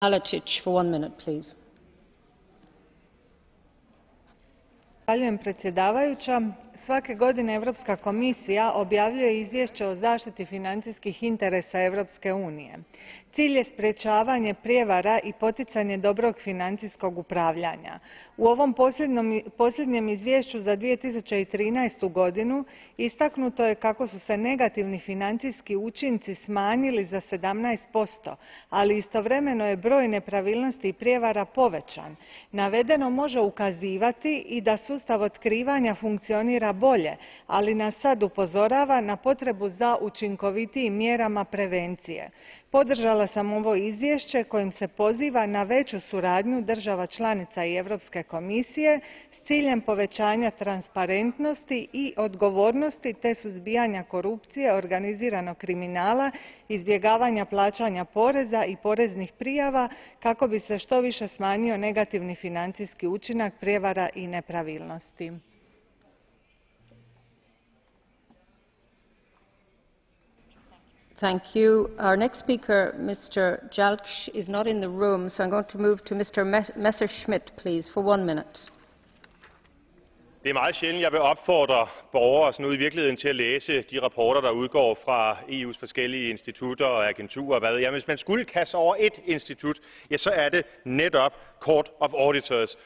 Maletić, for 1 minute, please. Zahvaljujem predsjedavajuća. Svake godine Europska komisija objavljuje izvješće o zaštiti financijskih interesa Europske unije. Cilj je sprječavanje prijevara i poticanje dobrog financijskog upravljanja. U ovom posljednjem izvješću za 2013. godinu istaknuto je kako su se negativni financijski učinci smanjili za 17%, ali istovremeno je broj nepravilnosti i prijevara povećan. Navedeno može ukazivati i da sustav otkrivanja funkcionira bolje, ali nas sad upozorava na potrebu za učinkovitijim mjerama prevencije. Podržala sam ovo izvješće kojim se poziva na veću suradnju država članica i Europske komisije s ciljem povećanja transparentnosti i odgovornosti te suzbijanja korupcije, organiziranog kriminala, izbjegavanja plaćanja poreza i poreznih prijava kako bi se što više smanjio negativni financijski učinak prijevara i nepravilnosti. Thank you. Our next speaker, Mr. Jalkh, is not in the room, so I'm going to move to Mr. Messerschmidt, please, for 1 minute. Det er meget sjældent, jeg vil opfordre borgere sådan ude i virkeligheden til at læse de rapporter, der udgår fra EU's forskellige institutter og agenturer og hvad. Ja, hvis man skulle kaste over et institut, ja, så er det netop Court of Auditors.